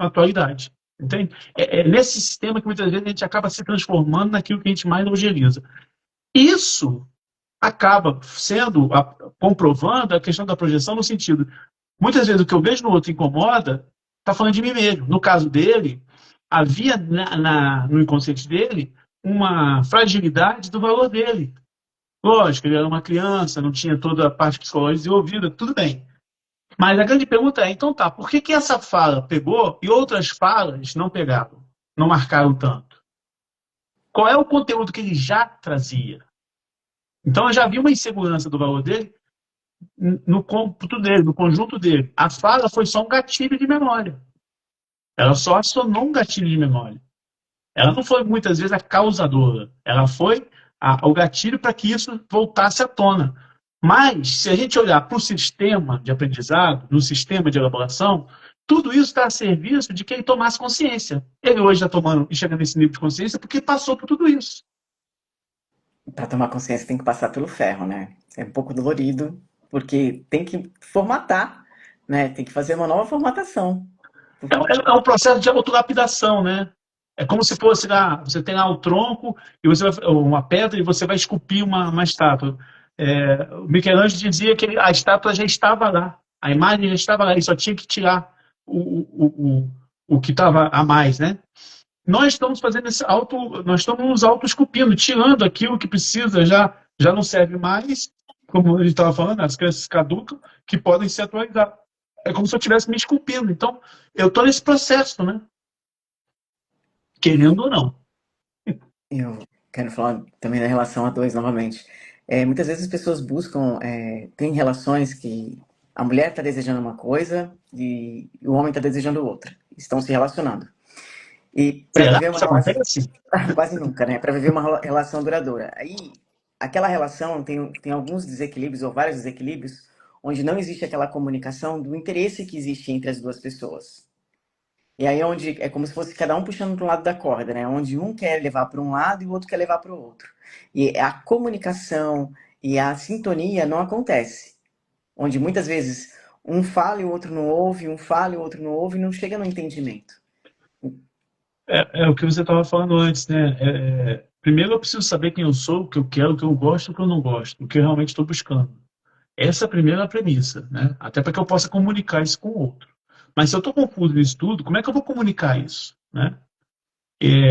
na atualidade. Entende? É nesse sistema que muitas vezes a gente acaba se transformando naquilo que a gente mais evangeliza. Isso acaba sendo, comprovando a questão da projeção no sentido, muitas vezes o que eu vejo no outro incomoda, está falando de mim mesmo. No caso dele, havia no inconsciente dele uma fragilidade do valor dele. Lógico, ele era uma criança, não tinha toda a parte psicológica desenvolvida, tudo bem. Mas a grande pergunta é, então tá, por que essa fala pegou e outras falas não pegaram, não marcaram tanto? Qual é o conteúdo que ele já trazia? Então eu já vi uma insegurança do valor dele no cômputo dele, no conjunto dele. A fala foi só um gatilho de memória. Ela só acionou um gatilho de memória. Ela não foi muitas vezes a causadora. Ela foi o gatilho para que isso voltasse à tona. Mas, se a gente olhar para o sistema de aprendizado, no sistema de elaboração, tudo isso está a serviço de quem tomasse consciência. Ele hoje está tomando e chegando nesse nível de consciência porque passou por tudo isso. Para tomar consciência tem que passar pelo ferro, né? É um pouco dolorido, porque tem que formatar, né? Tem que fazer uma nova formatação. É um processo de autolapidação, né? É como se fosse lá, você tem lá o tronco e você vai, uma pedra e você vai esculpir uma estátua. O Michelangelo dizia que a estátua já estava lá, a imagem já estava lá, ele só tinha que tirar o que estava a mais, né? Nós estamos fazendo nós estamos nos auto-esculpindo, tirando aquilo que precisa, já não serve mais, como a gente estava falando, as crenças caducam, que podem ser atualizadas. É como se eu estivesse me esculpindo. Então, eu estou nesse processo, né? Querendo ou não. Eu quero falar também da relação a dois novamente. Muitas vezes as pessoas buscam, tem relações que a mulher está desejando uma coisa e o homem está desejando outra. Estão se relacionando. E para Será viver que uma isso relação. acontece? Quase nunca, né? Para viver uma relação duradoura. Aí, aquela relação tem alguns desequilíbrios ou vários desequilíbrios onde não existe aquela comunicação do interesse que existe entre as duas pessoas. E aí onde é como se fosse cada um puxando para um lado da corda, né? Onde um quer levar para um lado e o outro quer levar para o outro. E a comunicação e a sintonia não acontece. Onde muitas vezes um fala e o outro não ouve, um fala e o outro não ouve e não chega no entendimento. É o que você estava falando antes, né? Primeiro eu preciso saber quem eu sou, o que eu quero, o que eu gosto, o que eu não gosto, o que eu realmente estou buscando. Essa é a primeira premissa, né? Até para que eu possa comunicar isso com o outro. Mas se eu estou confuso nisso tudo, como é que eu vou comunicar isso, né?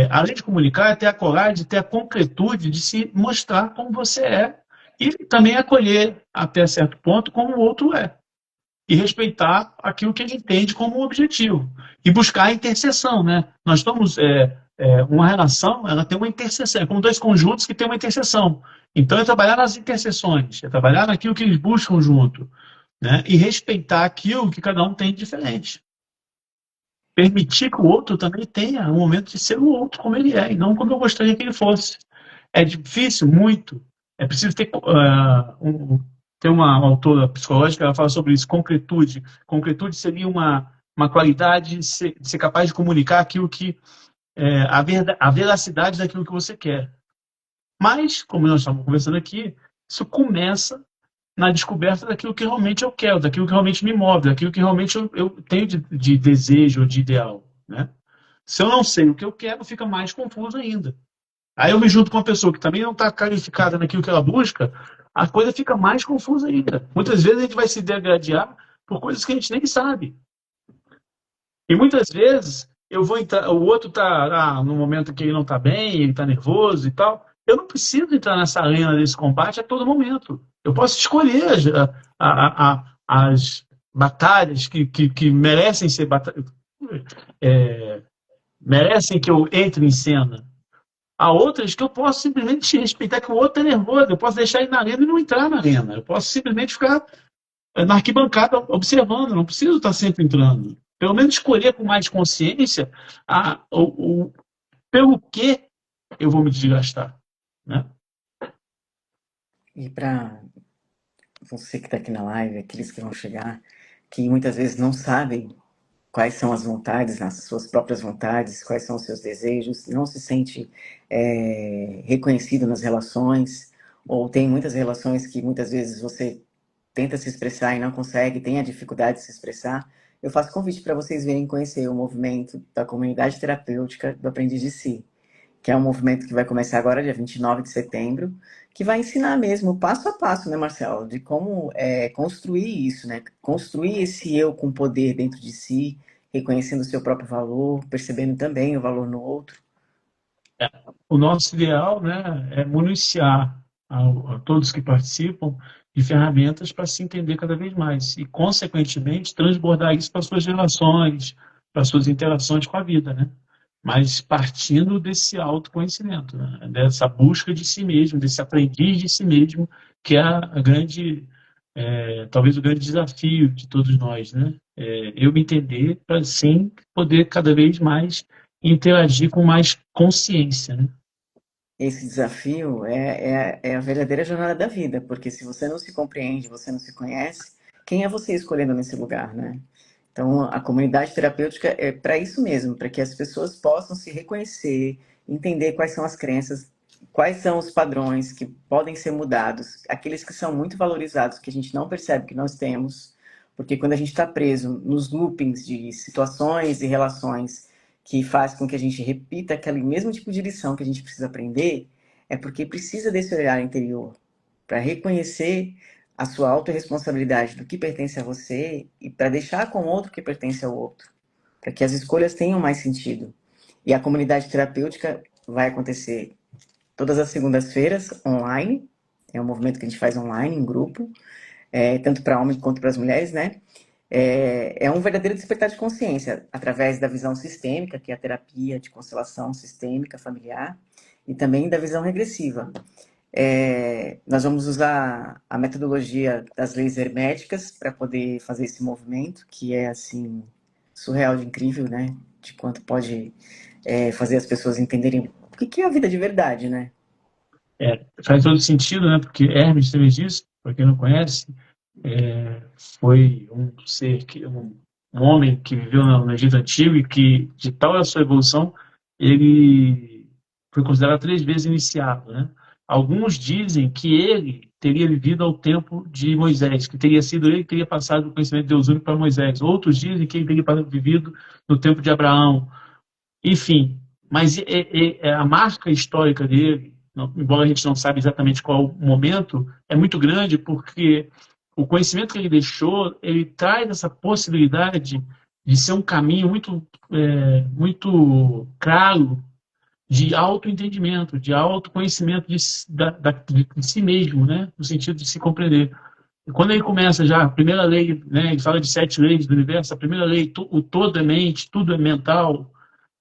Além de comunicar, é ter a coragem, de ter a concretude de se mostrar como você é e também acolher, até certo ponto, como o outro é. E respeitar aquilo que ele entende como objetivo. E buscar a interseção, né? Nós estamos... uma relação, ela tem uma interseção. É como dois conjuntos que têm uma interseção. Então, é trabalhar nas interseções. É trabalhar naquilo que eles buscam junto. Né? E respeitar aquilo que cada um tem de diferente. Permitir que o outro também tenha um momento de ser o outro como ele é, e não como eu gostaria que ele fosse. É difícil, muito. É preciso ter tem uma autora psicológica, ela fala sobre isso, concretude. Concretude seria uma qualidade de ser capaz de comunicar aquilo que a veracidade daquilo que você quer. Mas, como nós estamos conversando aqui, isso começa na descoberta daquilo que realmente eu quero, daquilo que realmente me move, daquilo que realmente eu tenho de desejo, de ideal, né? Se eu não sei o que eu quero, fica mais confuso ainda. Aí eu me junto com uma pessoa que também não está qualificada naquilo que ela busca, a coisa fica mais confusa ainda. Muitas vezes a gente vai se degradar por coisas que a gente nem sabe. E muitas vezes eu vou entrar, o outro está no momento que ele não está bem, ele está nervoso e tal. Eu não preciso entrar nessa arena desse combate a todo momento. Eu posso escolher as batalhas que merecem ser é, merecem que eu entre em cena. Há outras que eu posso simplesmente respeitar que o outro é nervoso. Eu posso deixar ele na arena e não entrar na arena. Eu posso simplesmente ficar na arquibancada observando. Não preciso estar sempre entrando. Pelo menos escolher com mais consciência pelo que eu vou me desgastar. Né? E para você que está aqui na live, aqueles que vão chegar, que muitas vezes não sabem quais são as vontades, as suas próprias vontades, quais são os seus desejos, não se sente reconhecido nas relações, ou tem muitas relações que muitas vezes você tenta se expressar e não consegue, tem a dificuldade de se expressar, eu faço convite para vocês virem conhecer o movimento da comunidade terapêutica do Aprendiz de Si, que é um movimento que vai começar agora, dia 29 de setembro, que vai ensinar mesmo, passo a passo, né, Marcelo, de como construir isso, né? Construir esse eu com poder dentro de si, reconhecendo o seu próprio valor, percebendo também o valor no outro. O nosso ideal, né, é municiar a todos que participam de ferramentas para se entender cada vez mais e, consequentemente, transbordar isso para suas relações, para suas interações com a vida, né? Mas partindo desse autoconhecimento, né? Dessa busca de si mesmo, desse aprendiz de si mesmo, que é a grande, talvez o grande desafio de todos nós, né? Eu me entender para, sim, poder cada vez mais interagir com mais consciência, né? Esse desafio é a verdadeira jornada da vida, porque se você não se compreende, você não se conhece, quem é você escolhendo nesse lugar, né? Então, a comunidade terapêutica é para isso mesmo, para que as pessoas possam se reconhecer, entender quais são as crenças, quais são os padrões que podem ser mudados, aqueles que são muito valorizados, que a gente não percebe que nós temos, porque quando a gente está preso nos loopings de situações e relações que faz com que a gente repita aquele mesmo tipo de lição que a gente precisa aprender, é porque precisa desse olhar interior para reconhecer a sua autorresponsabilidade do que pertence a você e para deixar com o outro que pertence ao outro, para que as escolhas tenham mais sentido. E a comunidade terapêutica vai acontecer todas as segundas-feiras, online, é um movimento que a gente faz online, em grupo, tanto para homens quanto para as mulheres, né? É um verdadeiro despertar de consciência, através da visão sistêmica, que é a terapia de constelação sistêmica familiar, e também da visão regressiva. Nós vamos usar a metodologia das leis herméticas para poder fazer esse movimento, que é assim surreal de incrível, né? De quanto pode fazer as pessoas entenderem o que é a vida de verdade, né? Faz todo sentido, né? Porque Hermes Trismegisto, para quem não conhece, foi um ser um homem que viveu no Egito Antigo e que, de tal a sua evolução, ele foi considerado 3 vezes iniciado, né? Alguns dizem que ele teria vivido ao tempo de Moisés, que teria sido ele que teria passado o conhecimento de Deus único para Moisés. Outros dizem que ele teria vivido no tempo de Abraão. Enfim, mas a marca histórica dele, embora a gente não saiba exatamente qual o momento, é muito grande porque o conhecimento que ele deixou, ele traz essa possibilidade de ser um caminho muito claro de autoentendimento, de autoconhecimento de si mesmo, né? No sentido de se compreender. E quando ele começa já, a primeira lei, né? Ele fala de 7 leis do universo, a primeira lei, o todo é mente, tudo é mental.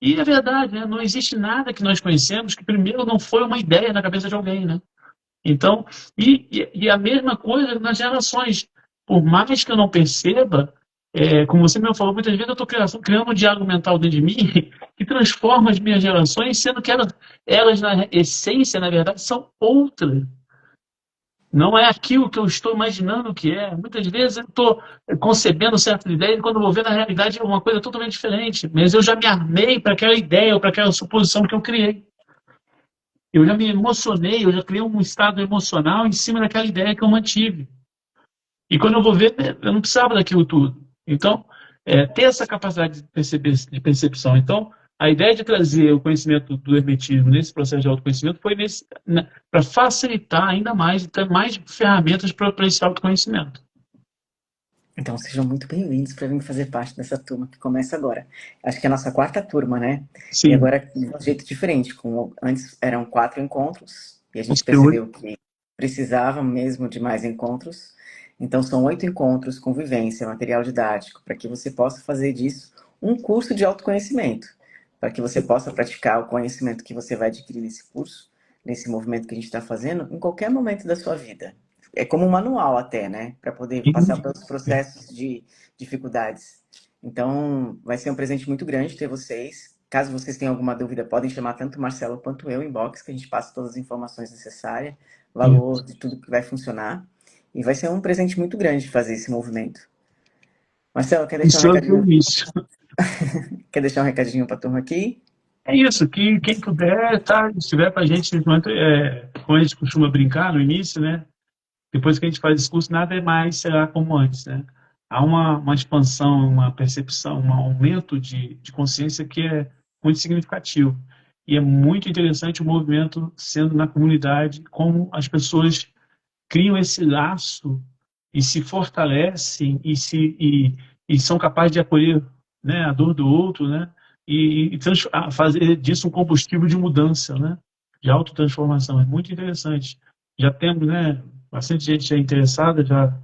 E é verdade, né? Não existe nada que nós conhecemos que primeiro não foi uma ideia na cabeça de alguém, né? Então, e a mesma coisa nas relações. Por mais que eu não perceba, como você mesmo falou, muitas vezes eu estou criando um diálogo mental dentro de mim que transforma as minhas relações, sendo que elas na essência, na verdade, são outras. Não é aquilo que eu estou imaginando que é. Muitas vezes eu estou concebendo certas ideias e quando eu vou ver na realidade é uma coisa totalmente diferente. Mas eu já me armei para aquela ideia ou para aquela suposição que eu criei. Eu já me emocionei, eu já criei um estado emocional em cima daquela ideia que eu mantive. E quando eu vou ver, eu não precisava daquilo tudo. Então, ter essa capacidade de perceber, de percepção. Então, a ideia de trazer o conhecimento do hermetismo nesse processo de autoconhecimento foi para facilitar ainda mais e ter mais ferramentas para esse autoconhecimento. Então sejam muito bem-vindos para vir fazer parte dessa turma que começa agora. Acho que é a nossa quarta turma, né? E Sim, agora de um jeito diferente. Antes eram 4 encontros e a o gente seu percebeu que precisava mesmo de mais encontros. Então são 8 encontros com vivência, material didático, para que você possa fazer disso um curso de autoconhecimento, para que você possa praticar o conhecimento que você vai adquirir nesse curso, nesse movimento que a gente está fazendo, em qualquer momento da sua vida. É como um manual até, né? Para poder passar pelos processos de dificuldades. Então, vai ser um presente muito grande ter vocês. Caso vocês tenham alguma dúvida, podem chamar tanto o Marcelo quanto eu em inbox, que a gente passa todas as informações necessárias, valor de tudo que vai funcionar. E vai ser um presente muito grande fazer esse movimento. Marcelo, isso é o início. quer deixar um recadinho para a turma aqui? É isso, que quem puder, tá, estiver com a gente nesse momento, como a gente costuma brincar no início, né? Depois que a gente faz esse curso, nada é mais será como antes, né? Há uma expansão, uma percepção, um aumento de consciência que é muito significativo. E é muito interessante o movimento sendo na comunidade, como as pessoas criam esse laço e se fortalecem e são capazes de acolher, né, a dor do outro, né? Fazer disso um combustível de mudança, né? De autotransformação. É muito interessante. Já temos, né, bastante gente já interessada, já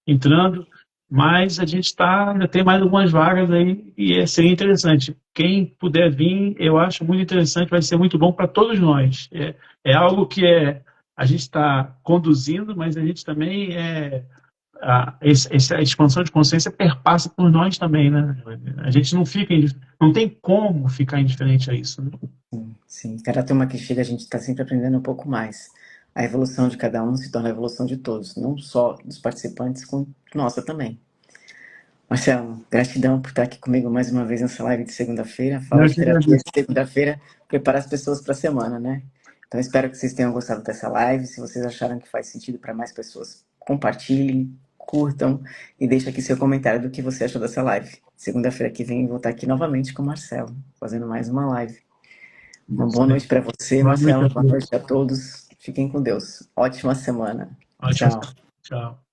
entrando, mas a gente ainda tem mais algumas vagas aí e seria interessante. Quem puder vir, eu acho muito interessante, vai ser muito bom para todos nós. É algo que a gente está conduzindo, mas a gente também essa expansão de consciência perpassa por nós também, né? A gente não tem como ficar indiferente a isso, né? Sim, cada turma que chega a gente está sempre aprendendo um pouco mais. A evolução de cada um se torna a evolução de todos, não só dos participantes, como nossa também. Marcelo, gratidão por estar aqui comigo mais uma vez nessa live de segunda-feira. Fala Eu de que terapia de agradeço. segunda-feira, preparar as pessoas para a semana, né? Então espero que vocês tenham gostado dessa live. Se vocês acharam que faz sentido para mais pessoas, compartilhem, curtam e deixe aqui seu comentário do que você achou dessa live. Segunda-feira que vem eu vou estar aqui novamente com o Marcelo, fazendo mais uma live. Uma boa noite para você, Boa noite Marcelo. a Boa todos. noite a todos. Fiquem com Deus. Ótima semana. Ótimo. Tchau. Tchau.